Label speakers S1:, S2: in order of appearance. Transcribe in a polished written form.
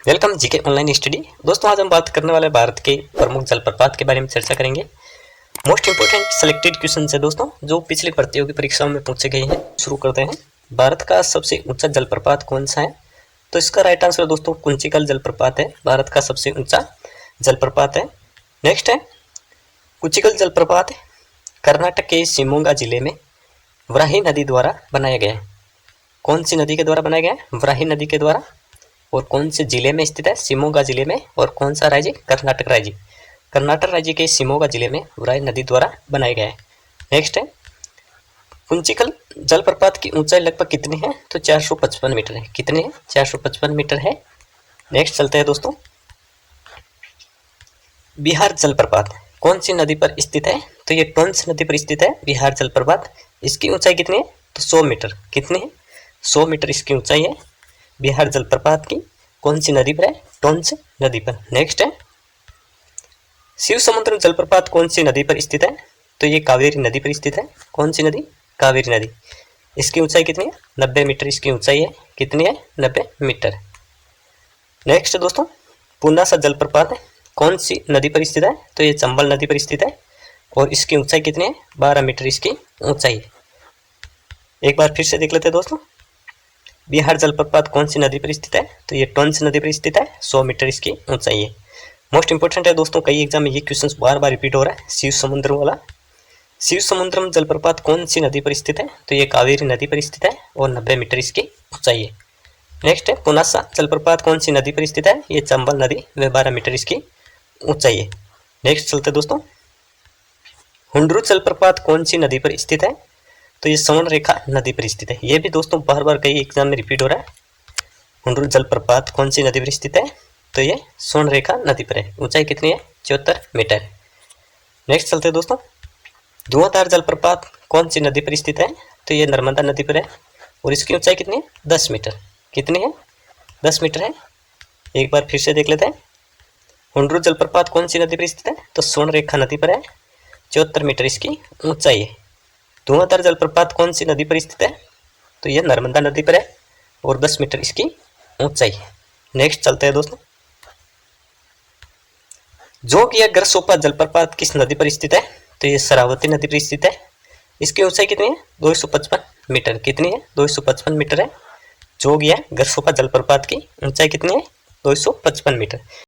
S1: Welcome GK online study. दोस्तों आज हम बात करने वाले भारत के प्रमुख जलप्रपात के बारे में चर्चा करेंगे। मोस्ट इंपोर्टेंट सिलेक्टेड क्वेश्चन है दोस्तों, जो पिछली प्रतियोगी परीक्षाओं में पूछे गए हैं। शुरू करते हैं। भारत का सबसे ऊंचा जलप्रपात कौन सा है? तो इसका राइट आंसर दोस्तों कुंचिकल जलप्रपात है। भारत का सबसे ऊंचा जलप्रपात है। नेक्स्ट है कुंचिकल जलप्रपात कर्नाटक के शिमोगा जिले में वराही नदी द्वारा बनाया गया है। कौन सी नदी के द्वारा बनाया गया है? वराही नदी के द्वारा। और कौन से जिले में स्थित है? शिमोगा जिले में। और कौन सा राज्य? कर्नाटक राज्य। कर्नाटक राज्य के शिमोगा जिले में वराही नदी द्वारा बनाया गया है। नेक्स्ट है कुंचिकल जलप्रपात की ऊंचाई लगभग कितनी है? तो 455 मीटर है। कितने है? 455 मीटर है। नेक्स्ट चलते हैं दोस्तों। बिहार जलप्रपात कौन सी नदी पर स्थित है? तो ये टोंस नदी पर स्थित है बिहार जलप्रपात। इसकी ऊंचाई कितनी है? तो 100 मीटर। कितनी है? 100 मीटर इसकी ऊंचाई है। बिहार जलप्रपात की कौन सी नदी पर है? टोंस नदी पर। नेक्स्ट है शिव समुद्र जलप्रपात कौन सी नदी पर स्थित है? तो ये कावेरी नदी पर स्थित है। कौन सी नदी? कावेरी नदी। इसकी ऊंचाई कितनी है? 90 मीटर इसकी ऊंचाई है। कितनी है? 90 मीटर। नेक्स्ट दोस्तों पुनासा जलप्रपात है कौन सी नदी पर स्थित है? तो ये चंबल नदी पर स्थित है। और इसकी ऊंचाई कितनी है? 12 मीटर इसकी ऊंचाई है। एक बार फिर से देख लेते हैं दोस्तों। बिहार जलप्रपात कौन सी नदी पर स्थित है? तो ये टोंस नदी पर स्थित है। 100 मीटर इसकी ऊंचाई है। मोस्ट इंपोर्टेंट है दोस्तों, कई एग्जाम में ये क्वेश्चन बार बार रिपीट हो रहा है। शिव समुद्र वाला। शिव समुद्रम जलप्रपात कौन सी नदी पर स्थित है? तो ये कावेरी नदी पर स्थित है और 90 मीटर इसकी ऊंचाई है। नेक्स्ट है पुनासा जलप्रपात कौन सी नदी पर स्थित है? ये चंबल नदी व 12 मीटर इसकी ऊंचाई है। नेक्स्ट चलते दोस्तों। हुंड्रू जलप्रपात कौन सी नदी पर स्थित है? तो ये स्वर्ण रेखा नदी पर स्थित है। ये भी दोस्तों बार बार कई एग्जाम में रिपीट हो रहा है। हुंड्रू जलप्रपात कौन सी नदी पर स्थित है? तो ये स्वर्ण रेखा नदी पर है। ऊंचाई कितनी है? 74 मीटर है। नेक्स्ट चलते हैं दोस्तों। धुआंधार जलप्रपात कौन सी नदी पर स्थित है? तो ये नर्मदा नदी पर है। और इसकी ऊंचाई कितनी है? 10 मीटर। कितनी है? 10 मीटर है। एक बार फिर से देख लेते हैं। हुंड्रू जलप्रपात कौन सी नदी पर स्थित है? तो स्वर्ण रेखा नदी पर है। 74 मीटर इसकी ऊंचाई है। धुआंधार जलप्रपात कौन सी नदी पर स्थित है? तो यह नर्मदा नदी पर है और 10 मीटर इसकी ऊंचाई है। नेक्स्ट चलते हैं दोस्तों। जोग या गरसोपा जलप्रपात किस नदी पर स्थित है? तो यह शरावती नदी पर स्थित है। इसकी ऊंचाई कितनी है? 255 मीटर। कितनी है? 255 मीटर है। जोग या गरसोपा जलप्रपात की ऊंचाई कितनी है? 255 मीटर।